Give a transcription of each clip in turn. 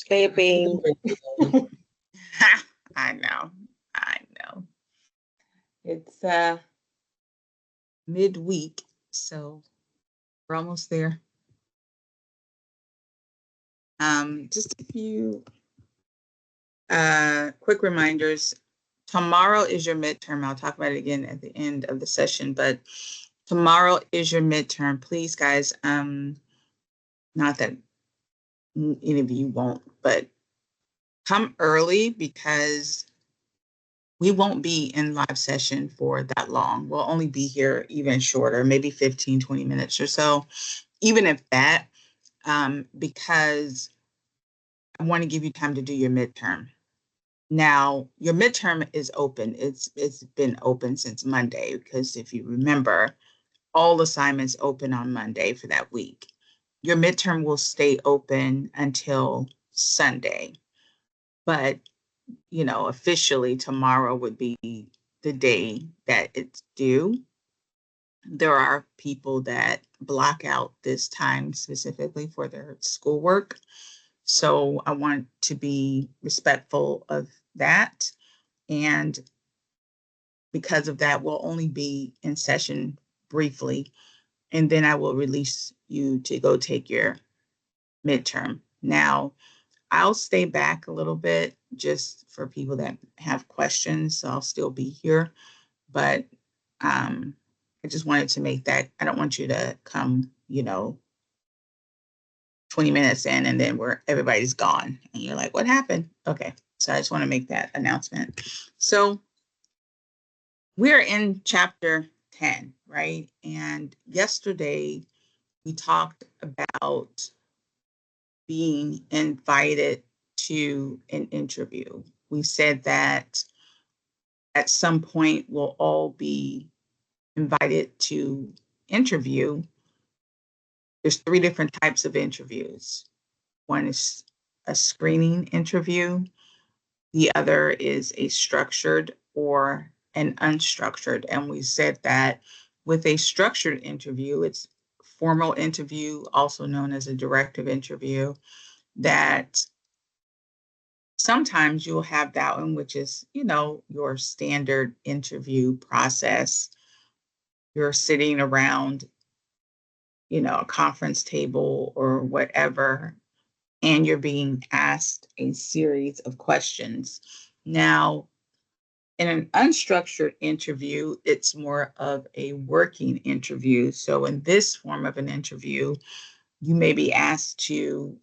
Sleeping. I know. It's midweek, so we're almost there. Just a few quick reminders. Tomorrow is your midterm. I'll talk about it again at the end of the session, but tomorrow is your midterm. Please, guys, not that any of you won't, but come early because we won't be in live session for that long. We'll only be here even shorter, maybe 15, 20 minutes or so, even if that, because I want to give you time to do your midterm. Now, your midterm is open. It's been open since Monday because if you remember, all assignments open on Monday for that week. Your midterm will stay open until Sunday, but you know, officially tomorrow would be the day that it's due. There are people that block out this time specifically for their schoolwork. So I want to be respectful of that. And because of that, we'll only be in session briefly. And then I will release you to go take your midterm. Now, I'll stay back a little bit just for people that have questions. So I'll still be here, but I just wanted to make that, I don't want you to come, you know, 20 minutes in and then everybody's gone and you're like, what happened? Okay. So I just want to make that announcement. So we're in chapter 10, right? And yesterday we talked about being invited to an interview. We said that at some point we'll all be invited to interview. There's 3 different types of interviews. One is a screening interview. The other is a structured or an unstructured. And we said that with a structured interview, it's formal interview, also known as a directive interview, that sometimes you'll have that one, which is, you know, your standard interview process. You're sitting around, you know, a conference table or whatever, and you're being asked a series of questions. Now, in an unstructured interview, it's more of a working interview. So in this form of an interview, you may be asked to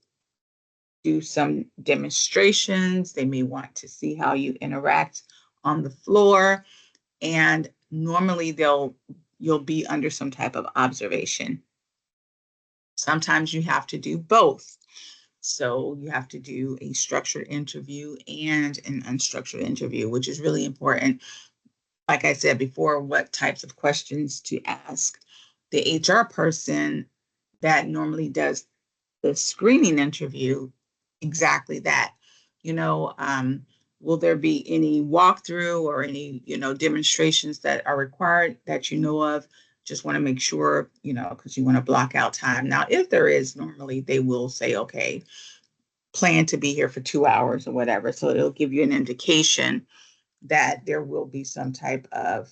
do some demonstrations. They may want to see how you interact on the floor. And normally you'll be under some type of observation. Sometimes you have to do both. So you have to do a structured interview and an unstructured interview, which is really important. Like I said before, what types of questions to ask. The HR person that normally does the screening interview, exactly that. You know, will there be any walkthrough or any, you know, demonstrations that are required that you know of? Just want to make sure, you know, because you want to block out time. Now, if there is, normally they will say, okay, plan to be here for 2 hours or whatever. So it'll give you an indication that there will be some type of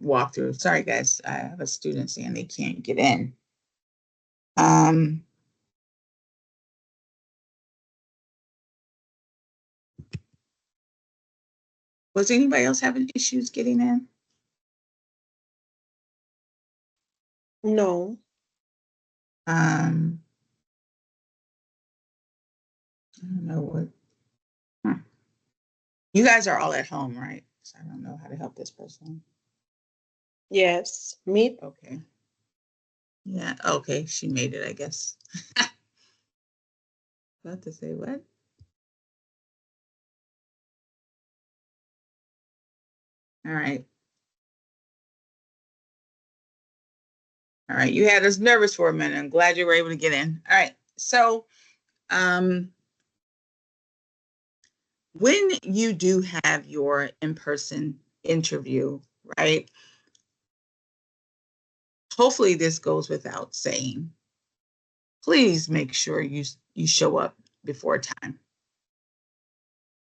walkthrough. Sorry, guys, I have a student saying they can't get in. Was anybody else having issues getting in? No. I don't know what. You guys are all at home, right? So I don't know how to help this person. Yes. Me. Okay. Yeah. Okay. She made it, I guess. About to say what? All right. All right. You had us nervous for a minute. I'm glad you were able to get in. All right. So, when you do have your in-person interview, right? hopefully this goes without saying. Please make sure you show up before time.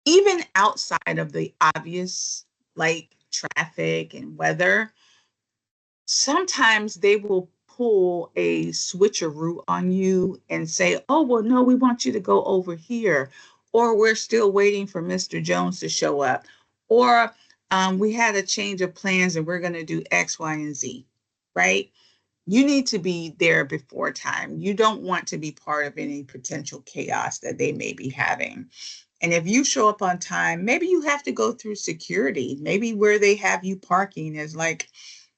Even outside of the obvious, like traffic and weather, sometimes they will pull a switcheroo on you and say, oh, well, no, we want you to go over here. Or we're still waiting for Mr. Jones to show up. Or we had a change of plans and we're going to do X, Y, and Z, right? You need to be there before time. You don't want to be part of any potential chaos that they may be having. And if you show up on time, maybe you have to go through security. Maybe where they have you parking is like,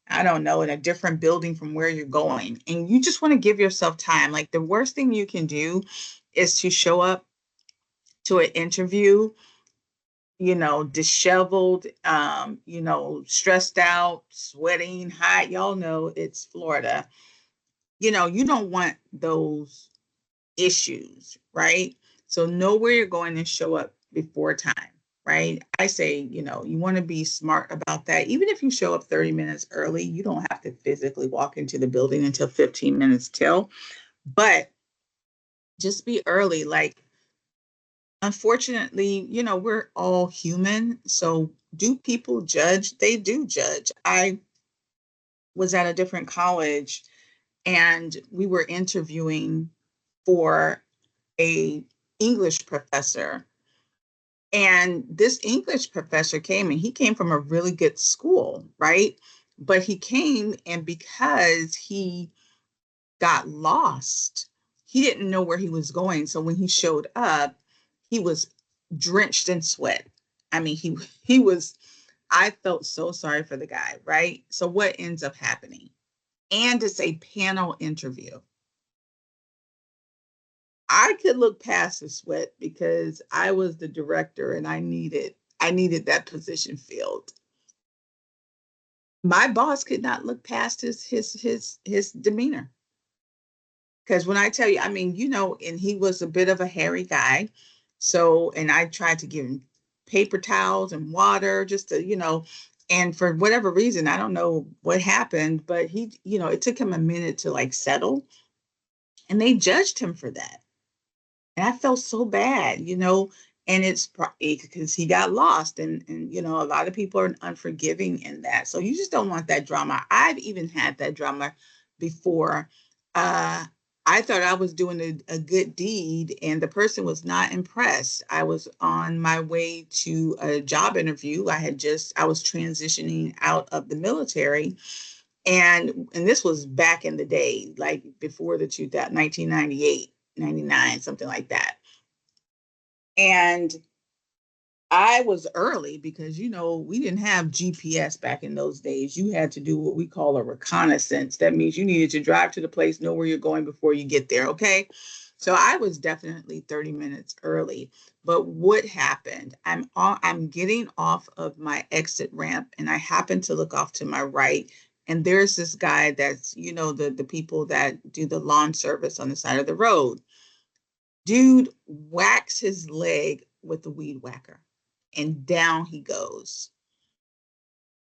I don't know, in a different building from where you're going. And you just want to give yourself time. Like the worst thing you can do is to show up to an interview, disheveled, stressed out, sweating, hot. Y'all know it's Florida. You don't want those issues, right? So know where you're going and show up before time, right? I say, you want to be smart about that. Even if you show up 30 minutes early, you don't have to physically walk into the building until 15 minutes till, but just be early. Like, unfortunately, we're all human. So do people judge? They do judge. I was at a different college and we were interviewing for a English professor. And this English professor came and he came from a really good school, right? But he came and because he got lost, he didn't know where he was going. So when he showed up, he was drenched in sweat. I mean, he was, I felt so sorry for the guy, right? So what ends up happening? And it's a panel interview. I could look past the sweat because I was the director and I needed that position filled. My boss could not look past his demeanor. Because when I tell you, I mean, and he was a bit of a hairy guy. So, and I tried to give him paper towels and water just to, and for whatever reason, I don't know what happened, but he, it took him a minute to like settle and they judged him for that. And I felt so bad, and it's because he got lost and a lot of people are unforgiving in that. So you just don't want that drama. I've even had that drama before. Uh, I thought I was doing a good deed and the person was not impressed. I was on my way to a job interview. I was transitioning out of the military and this was back in the day, like before the 1998, 99, something like that. And I was early because, we didn't have GPS back in those days. You had to do what we call a reconnaissance. That means you needed to drive to the place, know where you're going before you get there. Okay. So I was definitely 30 minutes early. But what happened? I'm getting off of my exit ramp and I happen to look off to my right. And there's this guy that's, the people that do the lawn service on the side of the road. Dude whacks his leg with the weed whacker and down he goes.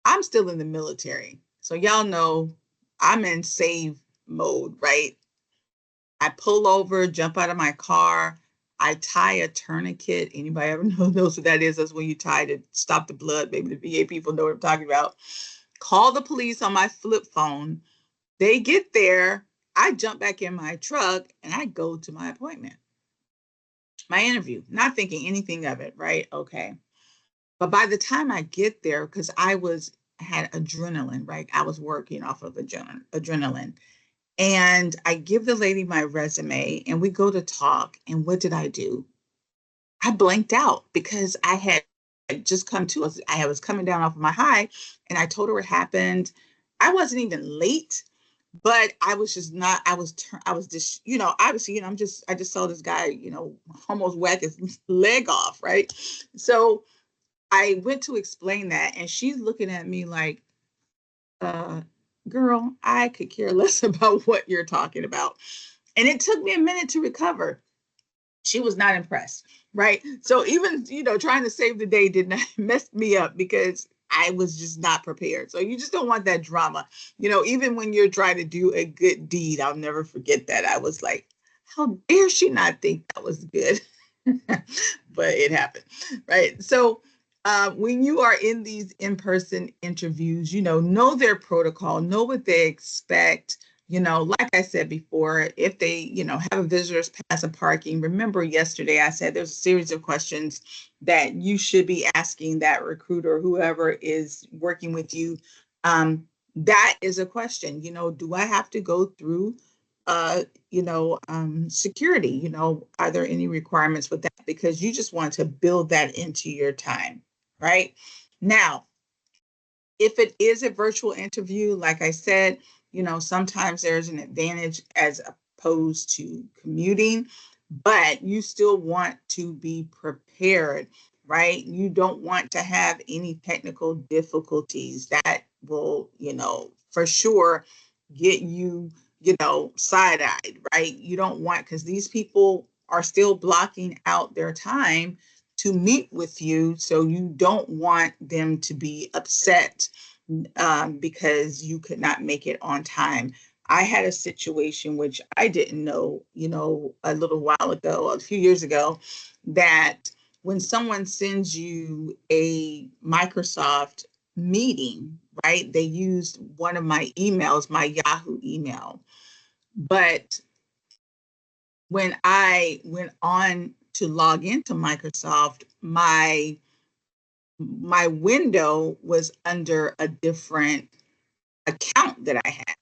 I'm still in the military. So y'all know I'm in save mode, right? I pull over, jump out of my car. I tie a tourniquet. Anybody ever knows what that is? That's when you tie to stop the blood. Maybe the VA people know what I'm talking about. Call the police on my flip phone. They get there. I jump back in my truck and I go to my appointment, my interview, not thinking anything of it, right? Okay. But by the time I get there, because had adrenaline, right? I was working off of adrenaline. And I give the lady my resume and we go to talk. And what did I do? I blanked out because I had just come to us. I was coming down off of my high and I told her what happened. I wasn't even late, but I was just not, I was just, obviously, I just saw this guy, almost whack his leg off, right? So I went to explain that and she's looking at me like, uh, girl, I could care less about what you're talking about. And it took me a minute to recover. She was not impressed, right? So even, trying to save the day did not mess me up because I was just not prepared. So you just don't want that drama. Even when you're trying to do a good deed, I'll never forget that. I was like, how dare she not think that was good? But it happened, right? So when you are in these in-person interviews, know their protocol, know what they expect. Like I said before, if they, have a visitor's pass and parking, remember yesterday I said there's a series of questions that you should be asking that recruiter, whoever is working with you. That is a question, do I have to go through security, are there any requirements with that? Because you just want to build that into your time, right? Now, if it is a virtual interview, like I said, sometimes there's an advantage as opposed to commuting, but you still want to be prepared, right? You don't want to have any technical difficulties that will, for sure get you, side-eyed, right? You don't want, because these people are still blocking out their time to meet with you. So you don't want them to be upset because you could not make it on time. I had a situation which I didn't know, a little while ago, a few years ago, that when someone sends you a Microsoft meeting, right, they used one of my emails, my Yahoo email. But when I went on to log into Microsoft, my window was under a different account that I had.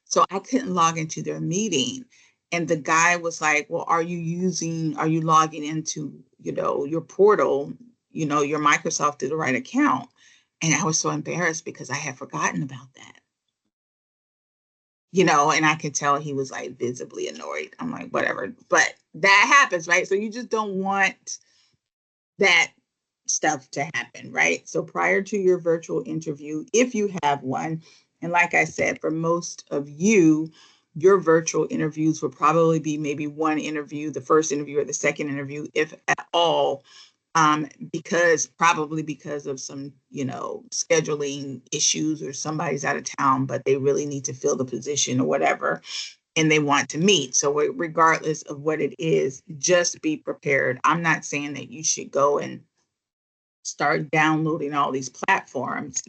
So I couldn't log into their meeting. And the guy was like, well, are you logging into, your portal, your Microsoft to the right account? And I was so embarrassed because I had forgotten about that. And I could tell he was like visibly annoyed. I'm like, whatever. But that happens, right? So you just don't want that stuff to happen, right? So prior to your virtual interview, if you have one, and like I said, for most of you, your virtual interviews will probably be maybe one interview, the first interview or the second interview, if at all, because of some, scheduling issues or somebody's out of town, but they really need to fill the position or whatever, and they want to meet. So regardless of what it is, just be prepared. I'm not saying that you should go and start downloading all these platforms,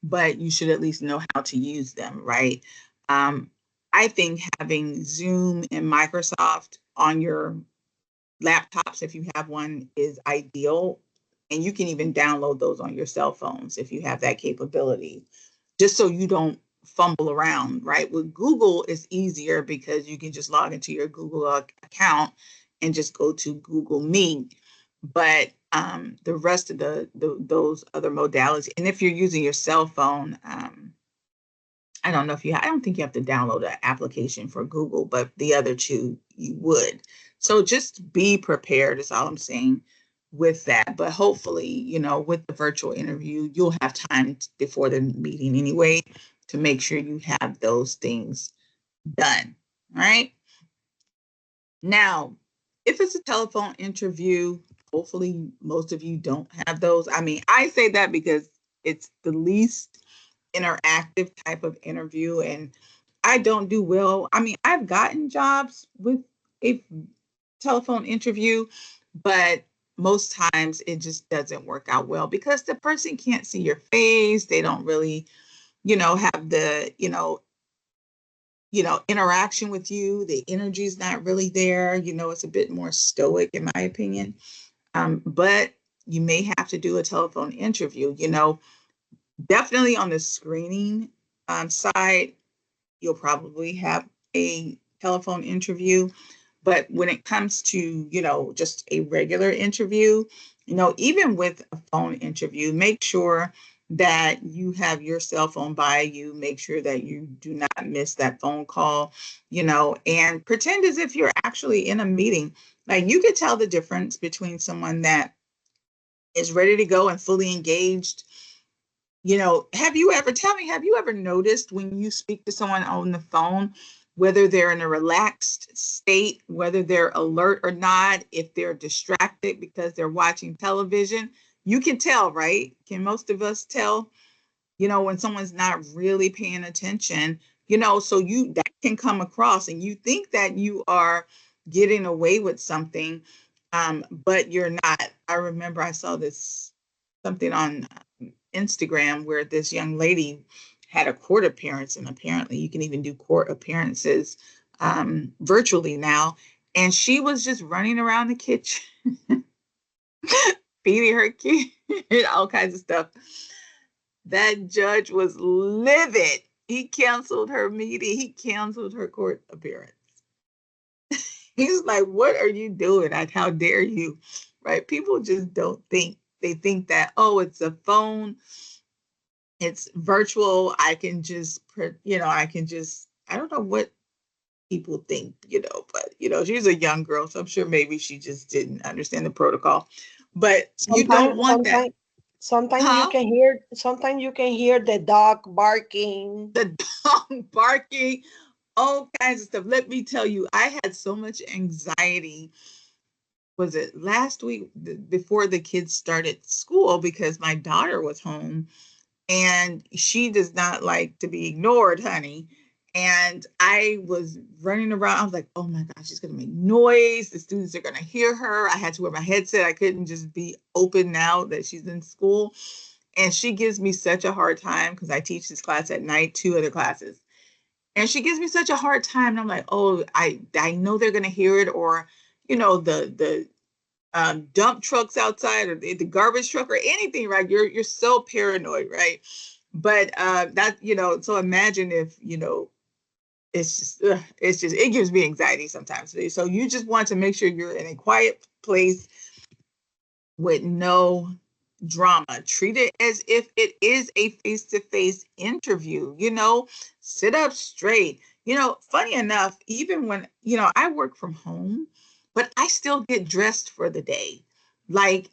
but you should at least know how to use them, right? I think having Zoom and Microsoft on your laptops, if you have one, is ideal. And you can even download those on your cell phones if you have that capability, just so you don't fumble around, right? With Google, it's easier because you can just log into your Google account and just go to Google Meet. But the rest of those other modalities, and if you're using your cell phone, I don't think you have to download an application for Google, but the other two you would. So just be prepared is all I'm saying with that. But hopefully, with the virtual interview, you'll have time before the meeting anyway to make sure you have those things done. All right. Now, if it's a telephone interview, hopefully most of you don't have those. I mean, I say that because it's the least interactive type of interview, and I don't do well. I mean, I've gotten jobs with a telephone interview, but most times it just doesn't work out well because the person can't see your face. They don't really, have the, interaction with you. The energy is not really there. It's a bit more stoic, in my opinion. But you may have to do a telephone interview. Definitely on the screening side, you'll probably have a telephone interview. But when it comes to, just a regular interview, even with a phone interview, make sure that you have your cell phone by you. Make sure that you do not miss that phone call, and pretend as if you're actually in a meeting. Like, you could tell the difference between someone that is ready to go and fully engaged. Have you ever noticed when you speak to someone on the phone, whether they're in a relaxed state, whether they're alert or not, if they're distracted because they're watching television? You can tell, right? Can most of us tell, when someone's not really paying attention, so that can come across and you think that you are getting away with something, but you're not. I remember I saw this something on Instagram where this young lady had a court appearance, and apparently you can even do court appearances virtually now. And she was just running around the kitchen, feeding her kid, all kinds of stuff. That judge was livid. He canceled her meeting. He canceled her court appearance. He's like, what are you doing? Like, how dare you? Right? People just don't think. They think that, oh, it's a phone, it's virtual. I can just, I don't know what people think, but, she's a young girl. So I'm sure maybe she just didn't understand the protocol. But you don't Sometimes, want that. sometimes, sometimes you Huh? can hear. Sometimes you can hear the dog barking. The dog barking, all kinds of stuff. Let me tell you, I had so much anxiety. Was it last week before the kids started school, because my daughter was home and she does not like to be ignored, honey. And I was running around. I was like, oh my gosh, she's going to make noise. The students are going to hear her. I had to wear my headset. I couldn't just be open now that she's in school. And she gives me such a hard time because I teach this class at night, 2 other classes. And she gives me such a hard time. And I'm like, oh, I know they're going to hear it, or, the dump trucks outside, or the garbage truck, or anything, right? You're so paranoid, right? But that, so imagine if, it gives me anxiety sometimes. So you just want to make sure you're in a quiet place with no drama. Treat it as if it is a face-to-face interview, sit up straight. Funny enough, even when, I work from home, but I still get dressed for the day. Like,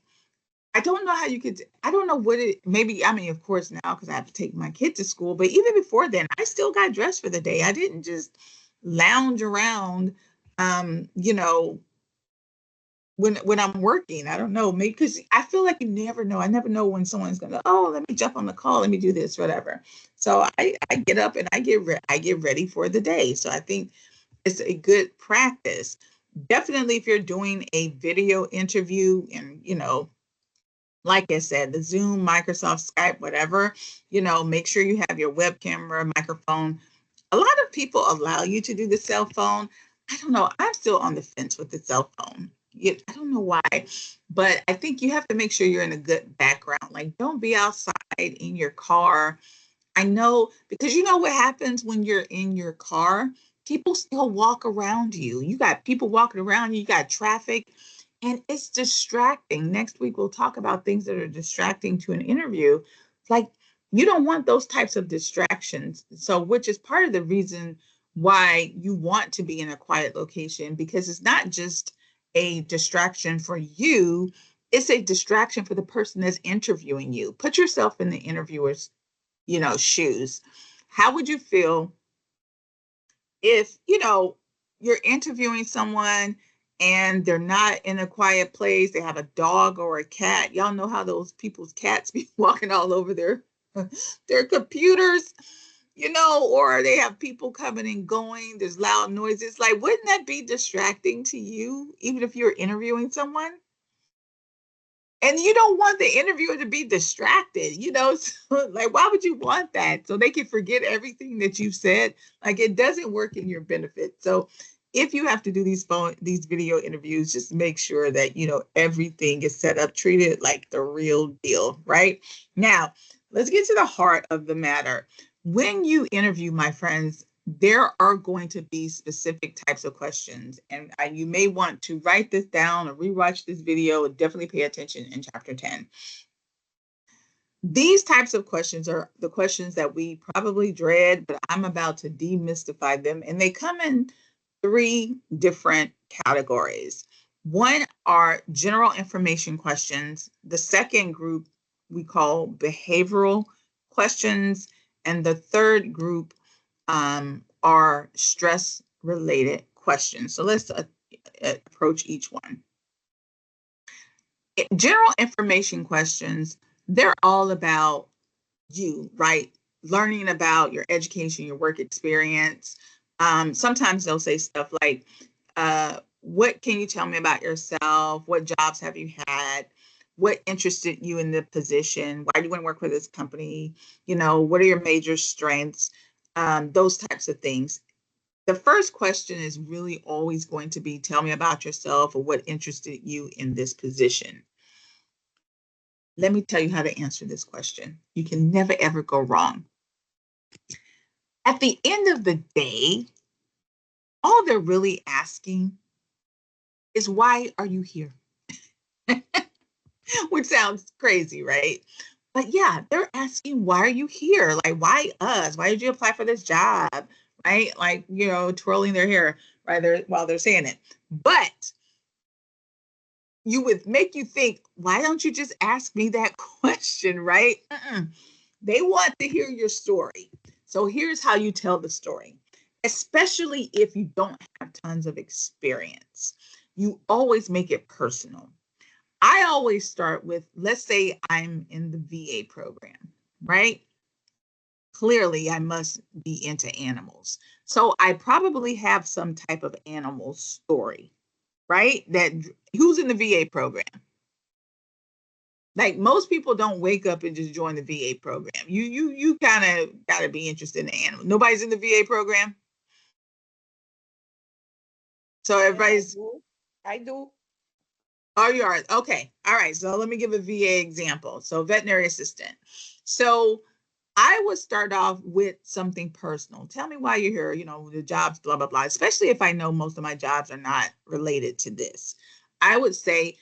I don't know how you could, I don't know what it, maybe, I mean, of course now, because I have to take my kid to school, but even before then, I still got dressed for the day. I didn't just lounge around, um, you know, when I'm working. I don't know, maybe because I feel like you never know. I never know when someone's gonna, oh, let me jump on the call, let me do this, whatever. So I get up and I get ready for the day. So I think it's a good practice. Definitely if you're doing a video interview, and like I said, the Zoom, Microsoft, Skype, whatever, make sure you have your web camera, microphone. A lot of people allow you to do the cell phone. I don't know. I'm still on the fence with the cell phone. I don't know why, but I think you have to make sure you're in a good background. Like, don't be outside in your car. I know, because you know what happens when you're in your car? People still walk around you. You got people walking around you, you got traffic, and it's distracting. Next week, we'll talk about things that are distracting to an interview. Like, you don't want those types of distractions. So, which is part of the reason why you want to be in a quiet location, because it's not just a distraction for you, it's a distraction for the person that's interviewing you. Put yourself in the interviewer's shoes. How would you feel if, you're interviewing someone and they're not in a quiet place, they have a dog or a cat. Y'all know how those people's cats be walking all over their computers, or they have people coming and going, there's loud noises. Like, wouldn't that be distracting to you, even if you're interviewing someone? And you don't want the interviewer to be distracted, so, like, why would you want that? So they can forget everything that you've said. Like, it doesn't work in your benefit. So if you have to do these video interviews, just make sure that, everything is set up, treated like the real deal, right? Now, let's get to the heart of the matter. When you interview, my friends, there are going to be specific types of questions, and you may want to write this down or rewatch this video, and definitely pay attention in chapter 10. These types of questions are the questions that we probably dread, but I'm about to demystify them, and they come in 3 different categories. One are general information questions. The second group we call behavioral questions, and the third group are stress-related questions. So let's approach each one. General information questions, they're all about you, right? Learning about your education, your work experience. Sometimes they'll say stuff like, what can you tell me about yourself? What jobs have you had? What interested you in the position? Why do you want to work for this company? What are your major strengths? Those types of things. The first question is really always going to be, tell me about yourself or what interested you in this position. Let me tell you how to answer this question. You can never, ever go wrong. At the end of the day, all they're really asking is, why are you here? Which sounds crazy, right? But yeah, they're asking, why are you here? Like, why us? Why did you apply for this job? Right? Like, twirling their hair right there while they're saying it. But you would make you think, why don't you just ask me that question, right? They want to hear your story. So here's how you tell the story, especially if you don't have tons of experience. You always make it personal. I always start with, let's say I'm in the VA program, right? Clearly, I must be into animals. So I probably have some type of animal story, right? That who's in the VA program? Like, most people don't wake up and just join the VA program. You kind of got to be interested in the animal. Nobody's in the VA program. So Yeah, I everybody's, do. I do. oh, you are. Okay. All right. So let me give a VA example. So veterinary assistant. So I would start off with something personal. Tell me why you're here, the jobs, blah, blah, blah, especially if I know most of my jobs are not related to this. I would say,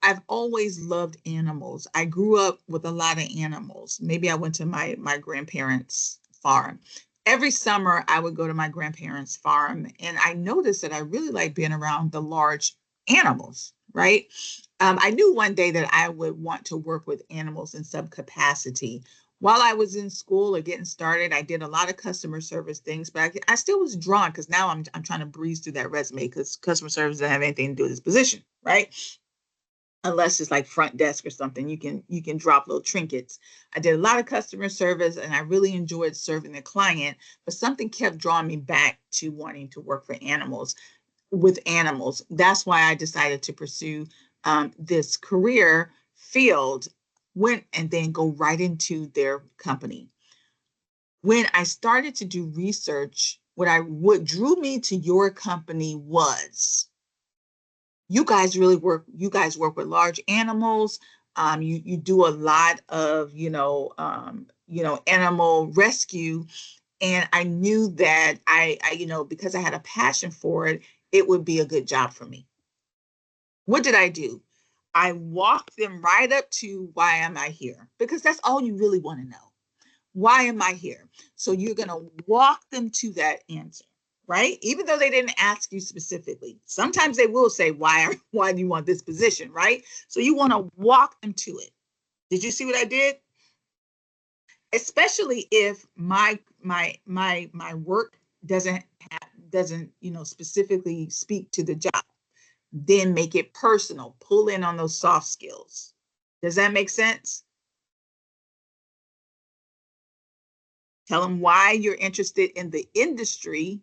I've always loved animals. I grew up with a lot of animals. Maybe I went to my grandparents' farm. Every summer, I would go to my grandparents' farm, and I noticed that I really like being around the large animals, right? I knew one day that I would want to work with animals in some capacity. While I was in school or getting started, I did a lot of customer service things, but I still was drawn, because now I'm trying to breeze through that resume, because customer service doesn't have anything to do with this position, right? Unless it's like front desk or something, you can drop little trinkets. I did a lot of customer service, and I really enjoyed serving the client, but something kept drawing me back to wanting to work for animals, with animals. That's why I decided to pursue this career field, went and then go right into their company. When I started to do research, what drew me to your company was, you guys work with large animals. You do a lot of, animal rescue. And I knew that because I had a passion for it, it would be a good job for me. What did I do? I walked them right up to, why am I here? Because that's all you really want to know. Why am I here? So you're going to walk them to that answer, right? Even though they didn't ask you specifically. Sometimes they will say, why do you want this position, right? So you want to walk them to it. Did you see what I did? Especially if my work doesn't specifically speak to the job, then make it personal. Pull in on those soft skills. Does that make sense? Tell them why you're interested in the industry.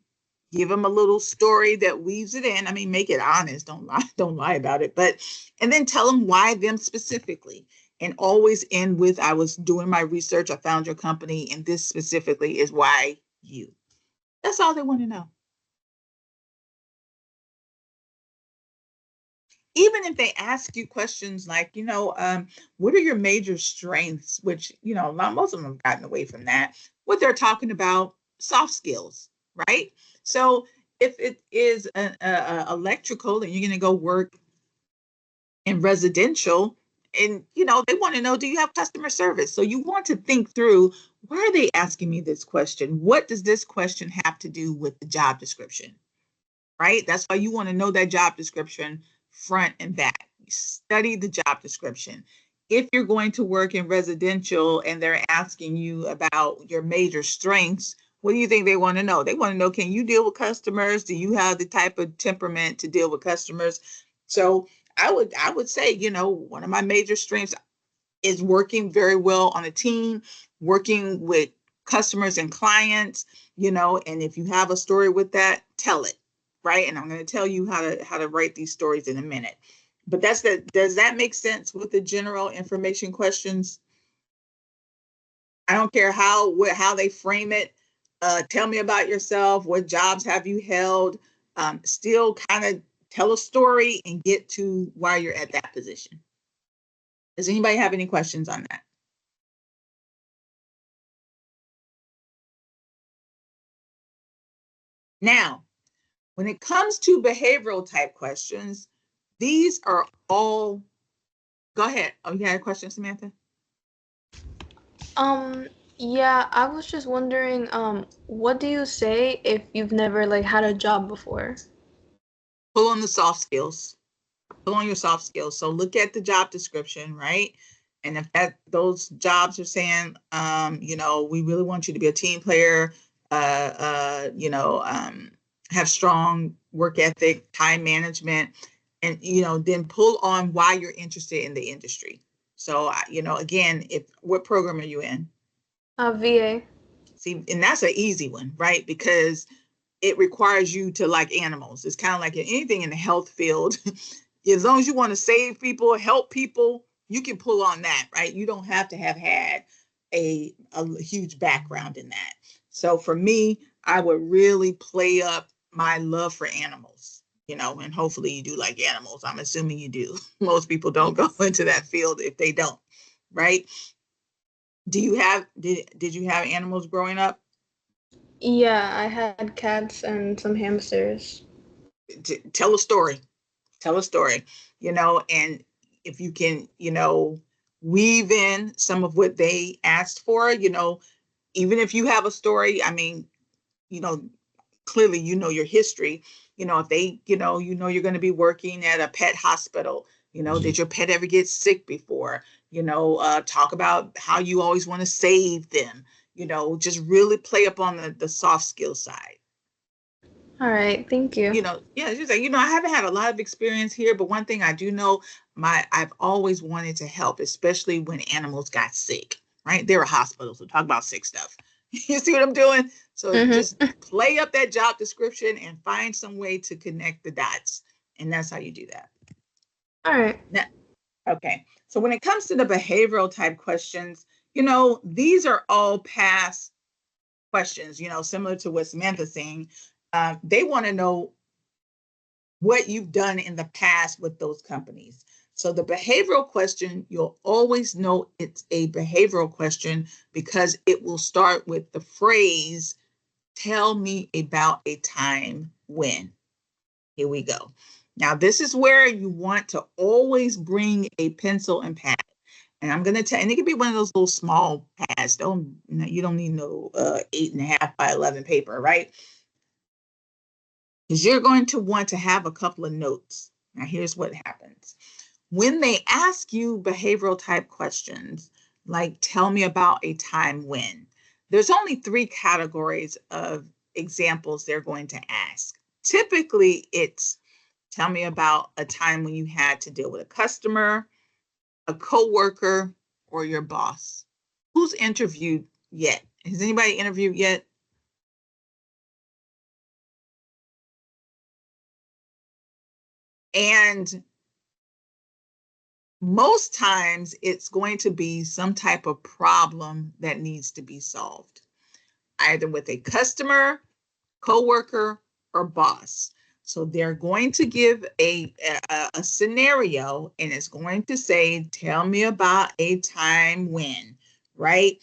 Give them a little story that weaves it in. I mean, make it honest. Don't lie. Don't lie about it. And then tell them why them specifically. And always end with, I was doing my research. I found your company, and this specifically is why you. That's all they want to know. Even if they ask you questions like, what are your major strengths, which, most of them have gotten away from that. What they're talking about, soft skills, right? So if it is electrical and you're going to go work in residential, and, they want to know, do you have customer service? So you want to think through, why are they asking me this question? What does this question have to do with the job description? Right? That's why you want to know that job description front and back. Study the job description. If you're going to work in residential and they're asking you about your major strengths, what do you think they want to know? They want to know, can you deal with customers? Do you have the type of temperament to deal with customers? So I would say, you know, one of my major strengths is working very well on a team, working with customers and clients, you know, and if you have a story with that, tell it, right? And I'm going to tell you how to write these stories in a minute. But does that make sense with the general information questions? I don't care how they frame it. Tell me about yourself. What jobs have you held? Still kind of tell a story and get to why you're at that position. Does anybody have any questions on that? Now, when it comes to behavioral type questions, these are all, go ahead. Oh, you had a question, Samantha? Um, yeah, I was just wondering, what do you say if you've never like had a job before? Pull on the soft skills. Pull on your soft skills. So look at the job description, right? And if those jobs are saying, you know, we really want you to be a team player, you know, have strong work ethic, time management, and you know, then pull on why you're interested in the industry. So, you know, again, if what program are you in? VA. See, and that's an easy one, right? Because it requires you to like animals. It's kind of like anything in the health field. As long as you want to save people, help people, you can pull on that, right? You don't have to have had a huge background in that. So for me, I would really play up my love for animals, you know, and hopefully you do like animals. I'm assuming you do. Most people don't go into that field if they don't, right? Did you have animals growing up? Yeah, I had cats and some hamsters. Tell a story. Tell a story, you know, and if you can, you know, weave in some of what they asked for, you know, even if you have a story, I mean, you know, clearly you know your history, you know, if they, you know you're going to be working at a pet hospital, you know, did your pet ever get sick before? You know, talk about how you always want to save them, you know, just really play up on the soft skill side. All right, thank you. You know, yeah, she's like, you know, I haven't had a lot of experience here, but one thing I do know, I've always wanted to help, especially when animals got sick, right? There are hospitals, so talk about sick stuff. You see what I'm doing? So just Mm-hmm. play up that job description and find some way to connect the dots. And that's how you do that. All right. Now, okay. So when it comes to the behavioral type questions, you know, these are all past questions, you know, similar to what Samantha's saying. They want to know what you've done in the past with those companies. So the behavioral question, you'll always know it's a behavioral question because it will start with the phrase, tell me about a time when. Here we go. Now, this is where you want to always bring a pencil and pad. And I'm going to tell, and it can be one of those little small pads. You don't need no 8.5 by 11 paper, right? Because you're going to want to have a couple of notes. Now, here's what happens. When they ask you behavioral type questions, like tell me about a time when, there's only three categories of examples they're going to ask. Typically, it's tell me about a time when you had to deal with a customer, a coworker, or your boss. Who's interviewed yet? Has anybody interviewed yet? And most times it's going to be some type of problem that needs to be solved, either with a customer, coworker, or boss. So they're going to give a scenario and it's going to say, tell me about a time when, right?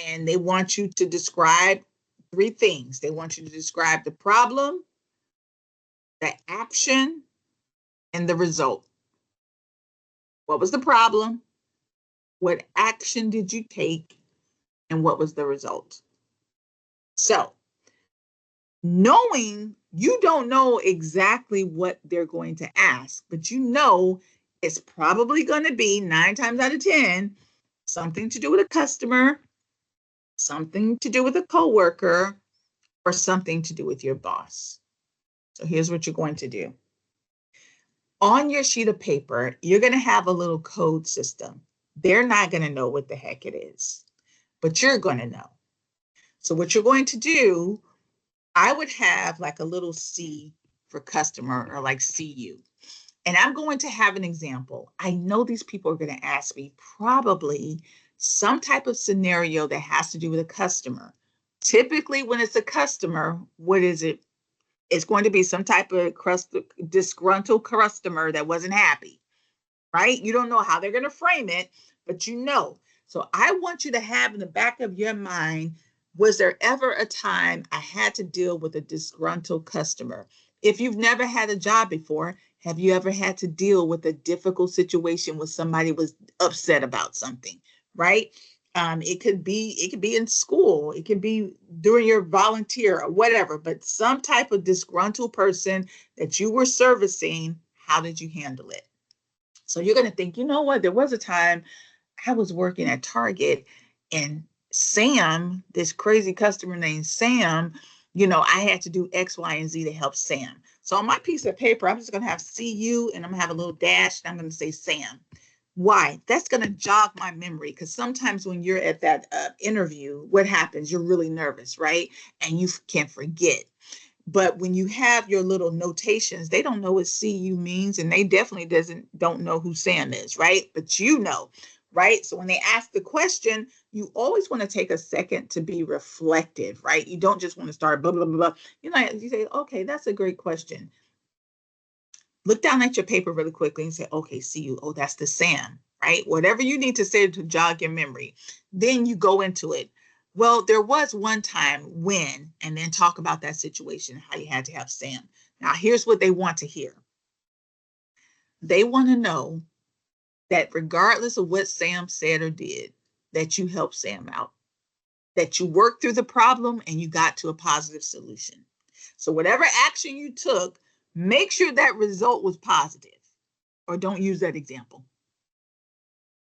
And they want you to describe three things. They want you to describe the problem, the action, and the result. What was the problem? What action did you take? And what was the result? So, knowing you don't know exactly what they're going to ask, but you know it's probably going to be 9 times out of 10 something to do with a customer, something to do with a coworker, or something to do with your boss. So, here's what you're going to do. On your sheet of paper, you're going to have a little code system. They're not going to know what the heck it is, but you're going to know. So what you're going to do, I would have like a little C for customer, or like CU. And I'm going to have an example. I know these people are going to ask me probably some type of scenario that has to do with a customer. Typically, when it's a customer, what is it? It's going to be some type of disgruntled customer that wasn't happy, right? You don't know how they're going to frame it, but you know. So I want you to have in the back of your mind, was there ever a time I had to deal with a disgruntled customer? If you've never had a job before, have you ever had to deal with a difficult situation where somebody was upset about something, right? It could be in school, it could be during your volunteer or whatever, but some type of disgruntled person that you were servicing, how did you handle it? So you're going to think, you know what? There was a time I was working at Target, and Sam, this crazy customer named Sam, I had to do X, Y, and Z to help Sam. So on my piece of paper, I'm just going to have CU, and I'm going to have a little dash, and I'm going to say Sam. Why? That's going to jog my memory, because sometimes when you're at that interview, what happens? You're really nervous, right? And you can't forget. But when you have your little notations, they don't know what CU means, and they definitely don't know who Sam is, right? But you know, right? So when they ask the question, you always want to take a second to be reflective, right? You don't just want to start blah, blah, blah, blah. You say, okay, that's a great question. Look down at your paper really quickly and say, okay, CU, oh, that's the Sam, right? Whatever you need to say to jog your memory. Then you go into it. Well, there was one time when, and then talk about that situation, how you had to have Sam. Now, here's what they want to hear. They want to know that regardless of what Sam said or did, that you helped Sam out, that you worked through the problem and you got to a positive solution. So whatever action you took, make sure that result was positive, or don't use that example.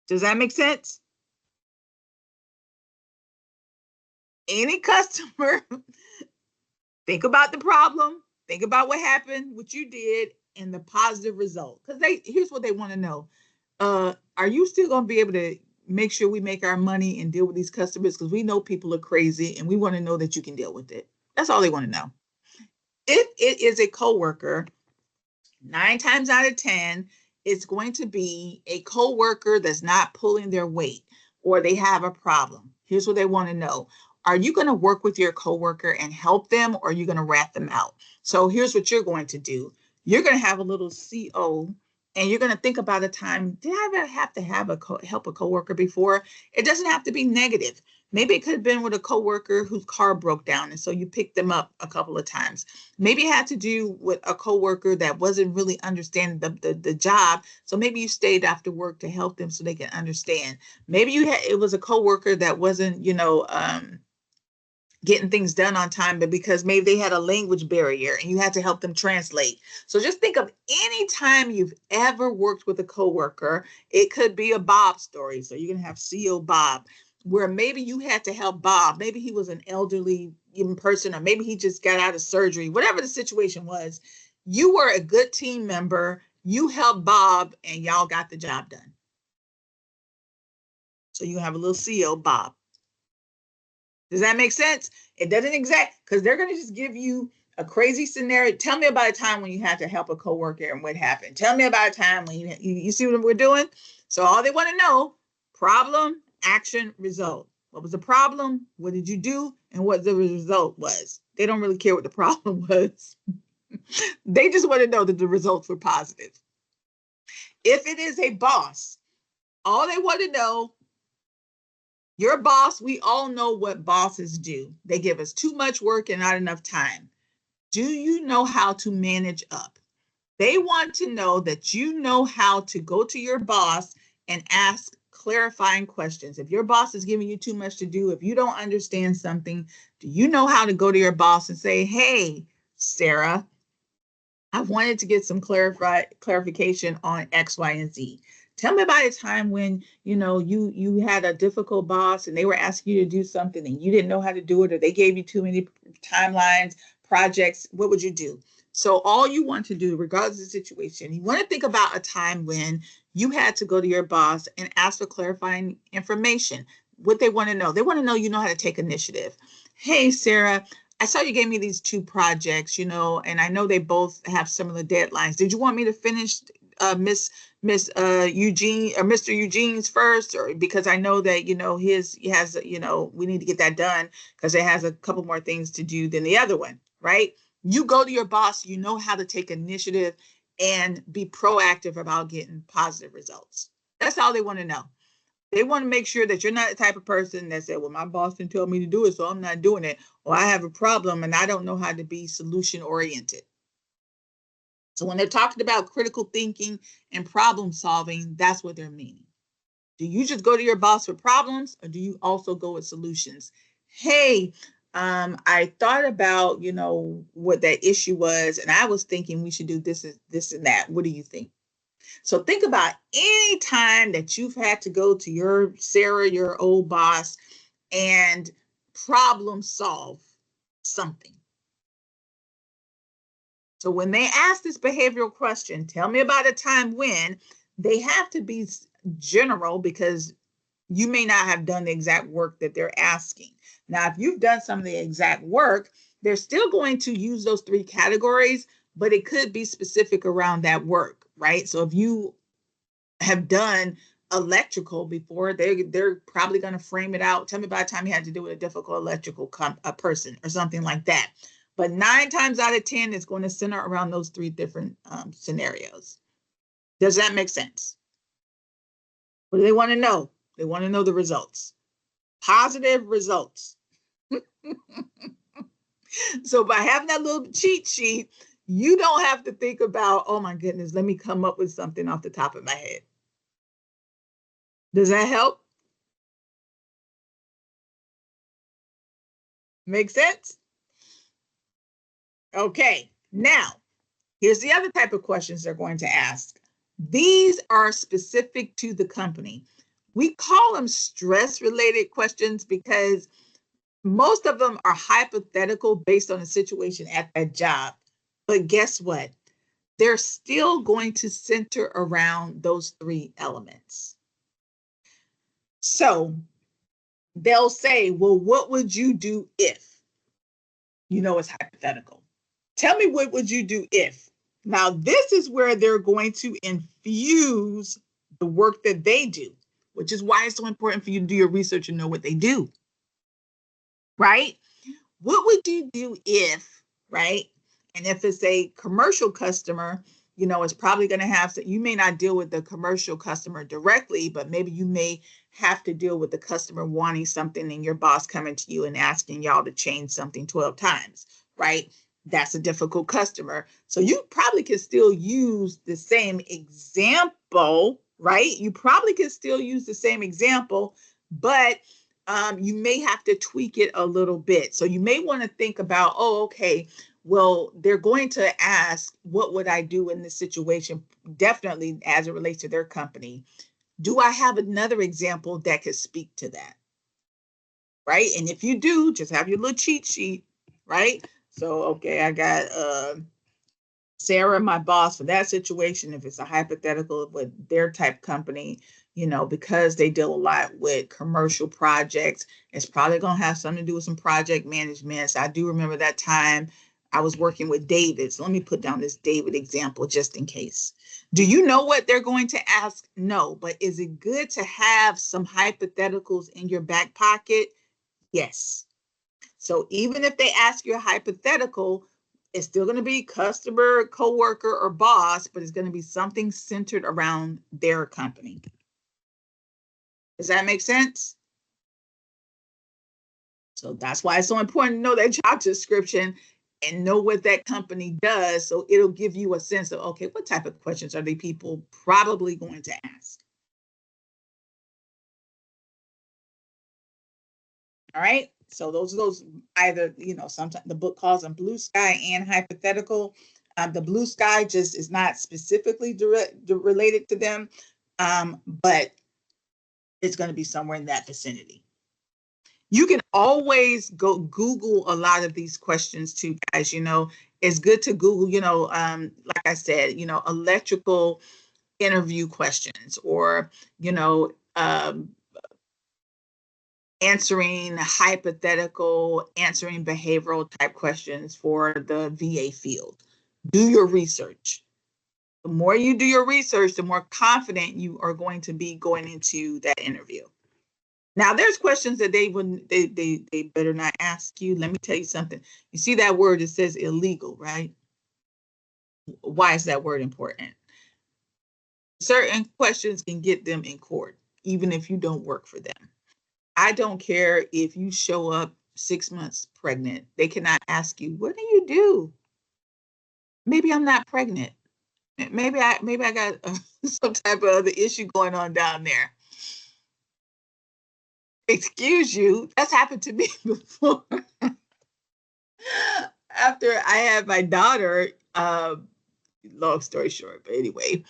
Does that make sense? Any customer, think about the problem, think about what happened, what you did, and the positive result. Because here's what they want to know. Are you still going to be able to make sure we make our money and deal with these customers? Because we know people are crazy, and we want to know that you can deal with it. That's all they want to know. If it is a coworker, 9 times out of 10, it's going to be a coworker that's not pulling their weight, or they have a problem. Here's what they want to know. Are you going to work with your coworker and help them, or are you going to rat them out? So here's what you're going to do. You're going to have a little CO, and you're going to think about a time, did I ever have to help a coworker before? It doesn't have to be negative. Maybe it could have been with a coworker whose car broke down, and so you picked them up a couple of times. Maybe it had to do with a coworker that wasn't really understanding the job, so maybe you stayed after work to help them so they can understand. Maybe it was a coworker that wasn't, getting things done on time, but because maybe they had a language barrier and you had to help them translate. So just think of any time you've ever worked with a coworker. It could be a Bob story. So you're going to have CO Bob, where maybe you had to help Bob. Maybe he was an elderly person, or maybe he just got out of surgery. Whatever the situation was, you were a good team member. You helped Bob and y'all got the job done. So you have a little CO Bob. Does that make sense? It doesn't because they're going to just give you a crazy scenario. Tell me about a time when you had to help a coworker and what happened. Tell me about a time when you see what we're doing? So all they want to know, problem, action, result. What was the problem? What did you do? And what the result was. They don't really care what the problem was. They just want to know that the results were positive. If it is a boss, all they want to know, your boss, we all know what bosses do. They give us too much work and not enough time. Do you know how to manage up? They want to know that you know how to go to your boss and ask clarifying questions. If your boss is giving you too much to do, if you don't understand something, do you know how to go to your boss and say, hey, Sarah, I wanted to get some clarification on X, Y, and Z. Tell me about a time when, you had a difficult boss and they were asking you to do something and you didn't know how to do it, or they gave you too many timelines, projects. What would you do? So all you want to do, regardless of the situation, you want to think about a time when you had to go to your boss and ask for clarifying information. What they want to know you know how to take initiative. Hey, Sarah, I saw you gave me these two projects, and I know they both have similar deadlines. Did you want me to finish Miss Eugene or Mr. Eugene's first, or because I know that he has we need to get that done because it has a couple more things to do than the other one, right? You go to your boss, you know how to take initiative and be proactive about getting positive results. That's all they want to know. They want to make sure that you're not the type of person that said, well, my boss didn't tell me to do it, so I'm not doing it. Or I have a problem and I don't know how to be solution oriented. So when they're talking about critical thinking and problem solving, that's what they're meaning. Do you just go to your boss for problems, or do you also go with solutions? Hey, I thought about, what that issue was, and I was thinking we should do this and that. What do you think? So think about any time that you've had to go to your Sarah, your old boss, and problem solve something. So when they ask this behavioral question, tell me about a time when, they have to be general because you may not have done the exact work that they're asking. Now, if you've done some of the exact work, they're still going to use those three categories, but it could be specific around that work, right? So if you have done electrical before, they're probably going to frame it out. Tell me about a time you had to do with a difficult electrical person or something like that. But 9 times out of 10, it's going to center around those 3 different scenarios. Does that make sense? What do they want to know? They want to know the results. Positive results. So by having that little cheat sheet, you don't have to think about, oh my goodness, let me come up with something off the top of my head. Does that help? Make sense? Okay, now here's the other type of questions they're going to ask. These are specific to the company. We call them stress-related questions because most of them are hypothetical based on the situation at that job. But guess what? They're still going to center around those 3 elements. So they'll say, well, what would you do if? It's hypothetical. Tell me, what would you do if? Now, this is where they're going to infuse the work that they do, which is why it's so important for you to do your research and know what they do, right? What would you do if, right? And if it's a commercial customer, it's probably going to have to, you may not deal with the commercial customer directly, but maybe you may have to deal with the customer wanting something and your boss coming to you and asking y'all to change something 12 times, right? That's a difficult customer. So you probably can still use the same example, right? You probably can still use the same example, but you may have to tweak it a little bit. So you may want to think about, oh, okay, well, they're going to ask, what would I do in this situation? Definitely as it relates to their company. Do I have another example that could speak to that? Right? And if you do, just have your little cheat sheet, right? So, okay, I got Sarah, my boss, for that situation, if it's a hypothetical with their type company, because they deal a lot with commercial projects, it's probably going to have something to do with some project management. So I do remember that time I was working with David. So let me put down this David example just in case. Do you know what they're going to ask? No, but is it good to have some hypotheticals in your back pocket? Yes. So even if they ask you a hypothetical, it's still going to be customer, coworker, or boss, but it's going to be something centered around their company. Does that make sense? So that's why it's so important to know that job description and know what that company does. So it'll give you a sense of, okay, what type of questions are the people probably going to ask? All right. So those are those either, sometimes the book calls them blue sky and hypothetical. The blue sky just is not specifically related to them, but it's going to be somewhere in that vicinity. You can always go Google a lot of these questions too, guys. it's good to Google, like I said, electrical interview questions, or, answering behavioral type questions for the VA field. Do your research. The more you do your research, the more confident you are going to be going into that interview. Now, there's questions that they better not ask you. Let me tell you something. You see that word, it says illegal, right? Why is that word important? Certain questions can get them in court, even if you don't work for them. I don't care if you show up 6 months pregnant. They cannot ask you, what do you do? Maybe I'm not pregnant. Maybe I got some type of other issue going on down there. Excuse you. That's happened to me before. After I had my daughter, long story short, but anyway,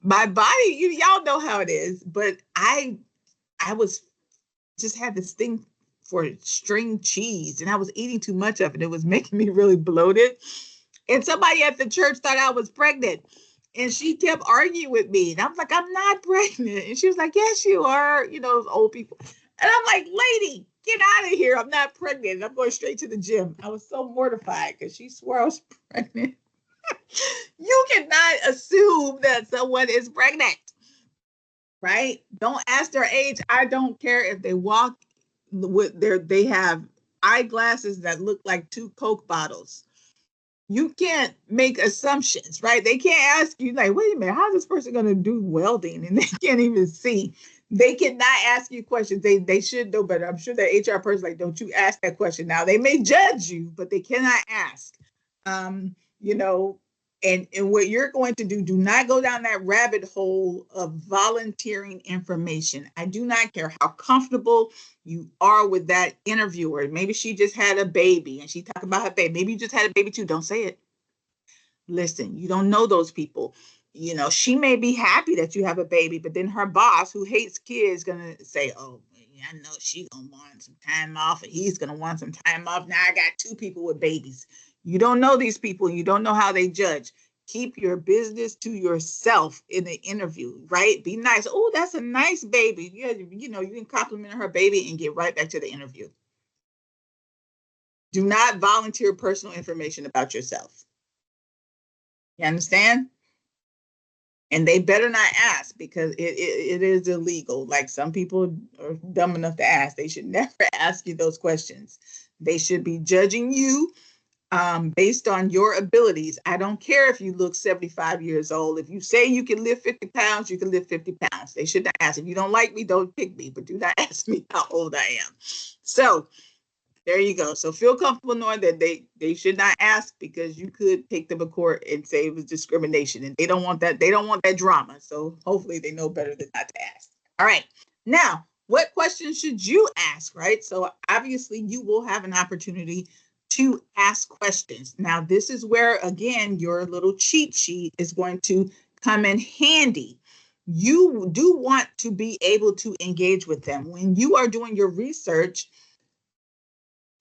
my body, y'all know how it is, but I was just had this thing for string cheese, and I was eating too much of it. It was making me really bloated. And somebody at the church thought I was pregnant, and she kept arguing with me. And I was like, I'm not pregnant. And she was like, yes, you are, those old people. And I'm like, lady, get out of here. I'm not pregnant. And I'm going straight to the gym. I was so mortified because she swore I was pregnant. You cannot assume that someone is pregnant, right? Don't ask their age. I don't care if they walk with they have eyeglasses that look like 2 Coke bottles. You can't make assumptions, right? They can't ask you like, wait a minute, how's this person going to do welding? And they can't even see. They cannot ask you questions. They should know better. I'm sure the HR person like, don't you ask that question. Now they may judge you, but they cannot ask. You know, and what you're going to do not go down that rabbit hole of volunteering information. I do not care how comfortable you are with that interviewer. Maybe she just had a baby and she talked about her baby. Maybe you just had a baby too. Don't say it. Listen, you don't know those people. She may be happy that you have a baby, but then her boss, who hates kids, gonna say, oh, I know she's gonna want some time off, and he's gonna want some time off. Now I got 2 people with babies. You don't know these people. You don't know how they judge. Keep your business to yourself in the interview, right? Be nice. Oh, that's a nice baby. Yeah, you can compliment her baby and get right back to the interview. Do not volunteer personal information about yourself. You understand? And they better not ask, because it is illegal. Like, some people are dumb enough to ask. They should never ask you those questions. They should be judging you based on your abilities. I don't care if you look 75 years old. If you say you can lift 50 pounds, you can lift 50 pounds. They should not ask. If you don't like me, don't pick me, but do not ask me how old I am. So there you go. So feel comfortable knowing that they should not ask, because you could take them to court and say it was discrimination, and they don't want that. They don't want that drama. So hopefully they know better than not to ask. All right. Now, what questions should you ask, right? So obviously you will have an opportunity to ask questions. Now, this is where, again, your little cheat sheet is going to come in handy. You do want to be able to engage with them. When you are doing your research,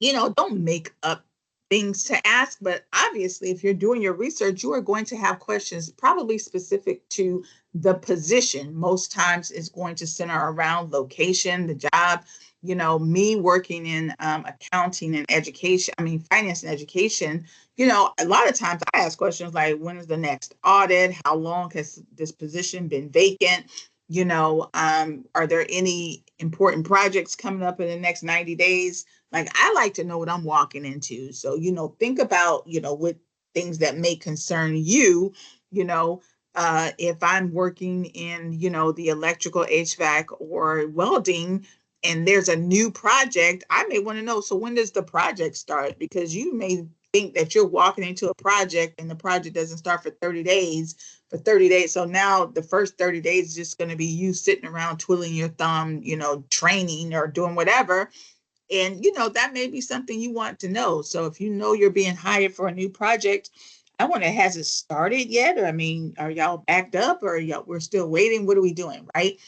don't make up things to ask, but obviously if you're doing your research, you are going to have questions probably specific to the position. Most times it's going to center around location, the job. Me working in accounting and education, finance and education, a lot of times I ask questions like, when is the next audit? How long has this position been vacant? Are there any important projects coming up in the next 90 days? Like, I like to know what I'm walking into. So, think about, what things that may concern you, if I'm working in, the electrical, HVAC, or welding, and there's a new project, I may want to know, so when does the project start? Because you may think that you're walking into a project and the project doesn't start for 30 days. So now the first 30 days is just going to be you sitting around twiddling your thumb, training or doing whatever. And, that may be something you want to know. So if you're being hired for a new project, I wonder, has it started yet? Or, are y'all backed up, or we're still waiting? What are we doing, right?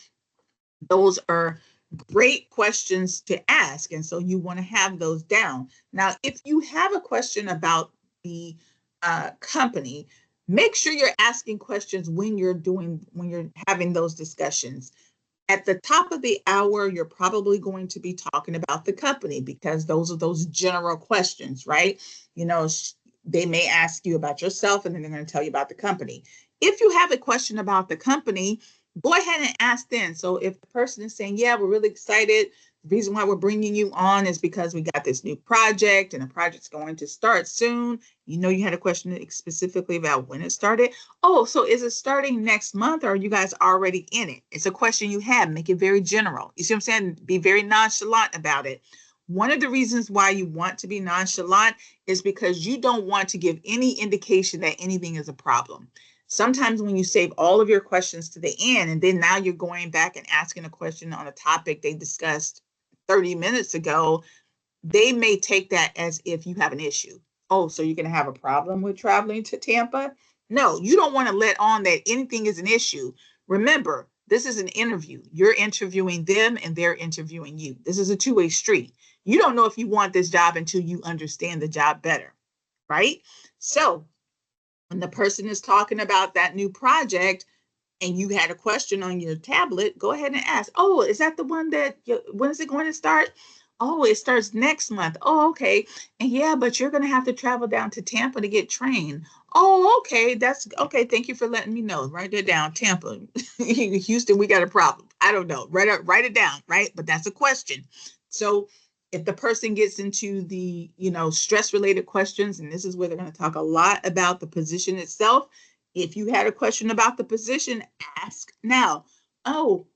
Those are great questions to ask. And so you want to have those down. Now, if you have a question about the company, make sure you're asking questions when you're having those discussions. At the top of the hour, you're probably going to be talking about the company because those are those general questions, right? You know, they may ask you about yourself and then they're going to tell you about the company. If you have a question about the company, go ahead and ask then. So if the person is saying, yeah, we're really excited, the reason why we're bringing you on is because we got this new project and the project's going to start soon. You know, you had a question specifically about when it started. Oh, so is it starting next month or are you guys already in it? It's a question you have. Make it very general. You see what I'm saying? Be very nonchalant about it. One of the reasons why you want to be nonchalant is because you don't want to give any indication that anything is a problem. Sometimes when you save all of your questions to the end and then now you're going back and asking a question on a topic they discussed 30 minutes ago, they may take that as if you have an issue. Oh, so you're going to have a problem with traveling to Tampa? No, you don't want to let on that anything is an issue. Remember, this is an interview. You're interviewing them and they're interviewing you. This is a two-way street. You don't know if you want this job until you understand the job better, right? So when the person is talking about that new project, and you had a question on your tablet, go ahead and ask, oh, is that the one that, when is it going to start? Oh, it starts next month. Oh, okay. And yeah, but you're going to have to travel down to Tampa to get trained. Oh, okay. That's okay. Thank you for letting me know. Write that down. Tampa, Houston, we got a problem. I don't know. Write it down, right? But that's a question. So if the person gets into the, stress related questions, and this is where they're going to talk a lot about the position itself. If you had a question about the position, ask now. Oh,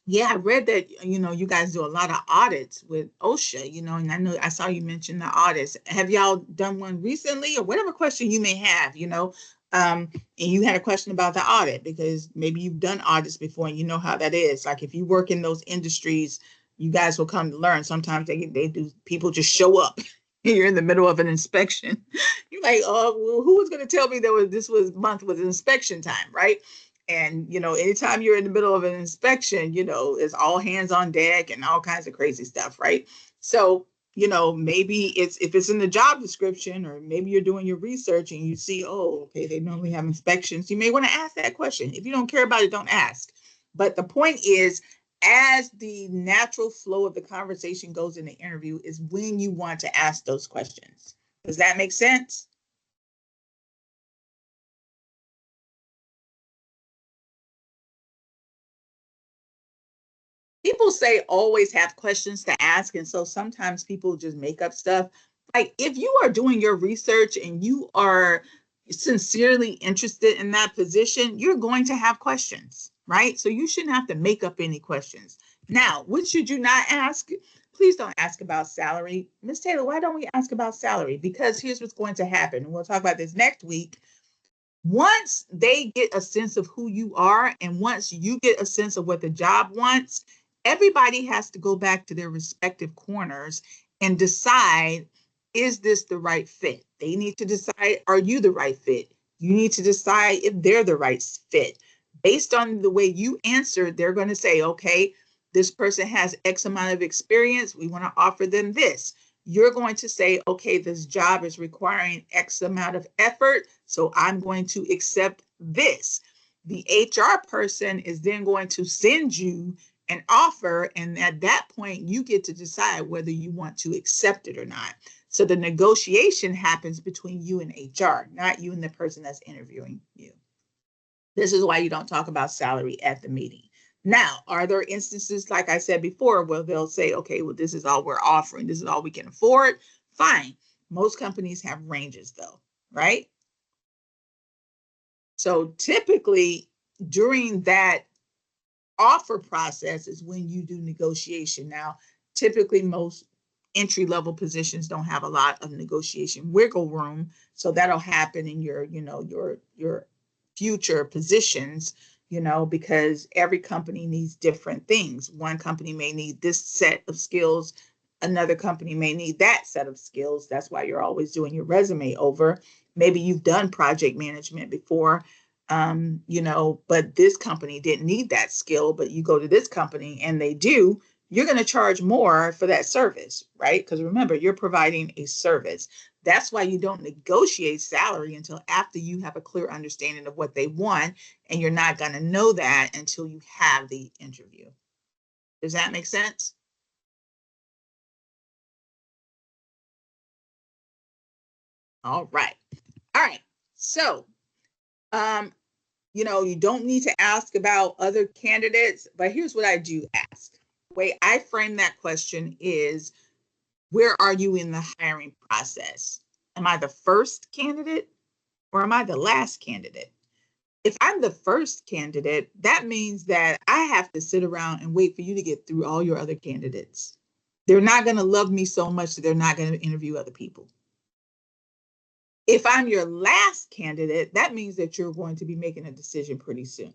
yeah, I read that, you guys do a lot of audits with OSHA, and I know I saw you mention the audits. Have y'all done one recently or whatever question you may have, and you had a question about the audit because maybe you've done audits before and you know how that is. Like if you work in those industries, you guys will come to learn. Sometimes they do, people just show up. You're in the middle of an inspection. You're like, oh, well, who was going to tell me this was month was inspection time, right? And, anytime you're in the middle of an inspection, it's all hands on deck and all kinds of crazy stuff, right? So, maybe if it's in the job description or maybe you're doing your research and you see, oh, okay, they normally have inspections. You may want to ask that question. If you don't care about it, don't ask. But the point is, as the natural flow of the conversation goes in the interview is when you want to ask those questions. Does that make sense? People say always have questions to ask. And so sometimes people just make up stuff. Like if you are doing your research and you are sincerely interested in that position, you're going to have questions, right? So you shouldn't have to make up any questions. Now, what should you not ask? Please don't ask about salary. Ms. Taylor, why don't we ask about salary? Because here's what's going to happen. We'll talk about this next week. Once they get a sense of who you are, and once you get a sense of what the job wants, everybody has to go back to their respective corners and decide, is this the right fit? They need to decide, are you the right fit? You need to decide if they're the right fit. Based on the way you answer, they're going to say, okay, this person has X amount of experience. We want to offer them this. You're going to say, okay, this job is requiring X amount of effort, so I'm going to accept this. The HR person is then going to send you an offer, and at that point, you get to decide whether you want to accept it or not. So the negotiation happens between you and HR, not you and the person that's interviewing you. This is why you don't talk about salary at the meeting. Now, are there instances, like I said before, where they'll say, okay, well, this is all we're offering. This is all we can afford. Fine. Most companies have ranges though, right? So typically during that offer process is when you do negotiation. Now, typically most entry-level positions don't have a lot of negotiation wiggle room. So that'll happen in your future positions, because every company needs different things. One company may need this set of skills. Another company may need that set of skills. That's why you're always doing your resume over. Maybe you've done project management before, but this company didn't need that skill, but you go to this company and they do. you're going to charge more for that service, right? Because remember, you're providing a service. That's why you don't negotiate salary until after you have a clear understanding of what they want. And you're not going to know that until you have the interview. Does that make sense? All right. All right. So, you don't need to ask about other candidates, but here's what I do ask. The way I frame that question is, where are you in the hiring process? Am I the first candidate or am I the last candidate? If I'm the first candidate, that means that I have to sit around and wait for you to get through all your other candidates. They're not going to love me so much that they're not going to interview other people. If I'm your last candidate, that means that you're going to be making a decision pretty soon,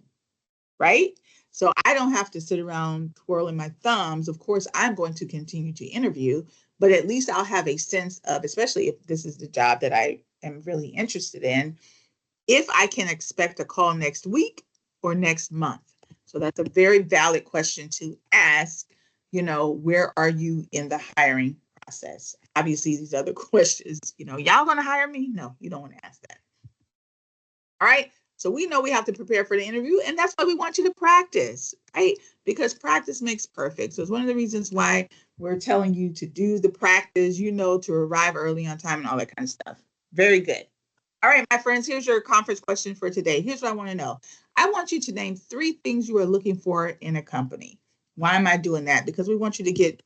right? So I don't have to sit around twirling my thumbs. Of course, I'm going to continue to interview, but at least I'll have a sense of, especially if this is the job that I am really interested in, if I can expect a call next week or next month. So that's a very valid question to ask, where are you in the hiring process? Obviously, these other questions, y'all going to hire me? No, you don't want to ask that. All right. So we know we have to prepare for the interview, and that's why we want you to practice, right? Because practice makes perfect. So it's one of the reasons why we're telling you to do the practice, to arrive early on time and all that kind of stuff. Very good. All right, my friends, here's your conference question for today. Here's what I want to know. I want you to name 3 things you are looking for in a company. Why am I doing that? Because we want you to get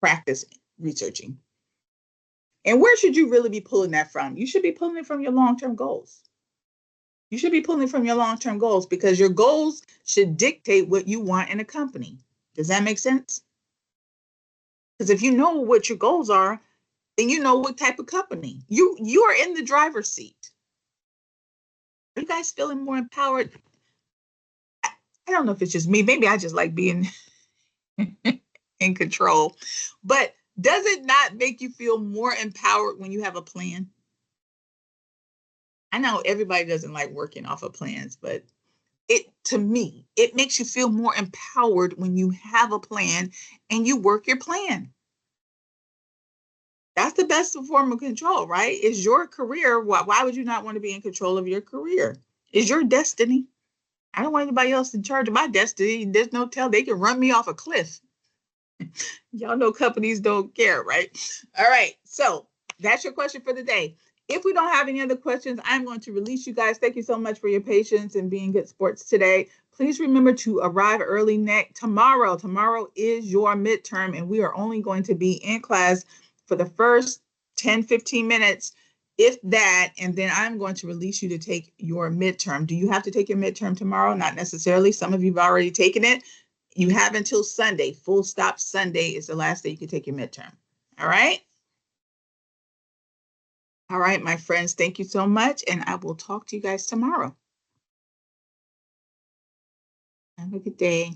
practice researching. And where should you really be pulling that from? You should be pulling it from your long-term goals. You should be pulling from your long-term goals because your goals should dictate what you want in a company. Does that make sense? Because if you know what your goals are, then you know what type of company. You are in the driver's seat. Are you guys feeling more empowered? I don't know if it's just me. Maybe I just like being in control. But does it not make you feel more empowered when you have a plan? I know everybody doesn't like working off of plans, but to me, it makes you feel more empowered when you have a plan and you work your plan. That's the best form of control, right? It's your career. Why would you not want to be in control of your career? It's your destiny. I don't want anybody else in charge of my destiny. There's no tell. They can run me off a cliff. Y'all know companies don't care, right? All right. So that's your question for the day. If we don't have any other questions, I'm going to release you guys. Thank you so much for your patience and being good sports today. Please remember to arrive early tomorrow. Tomorrow is your midterm, and we are only going to be in class for the first 10, 15 minutes, if that, and then I'm going to release you to take your midterm. Do you have to take your midterm tomorrow? Not necessarily. Some of you have already taken it. You have until Sunday. Full stop Sunday is the last day you can take your midterm. All right? All right, my friends, thank you so much, and I will talk to you guys tomorrow. Have a good day.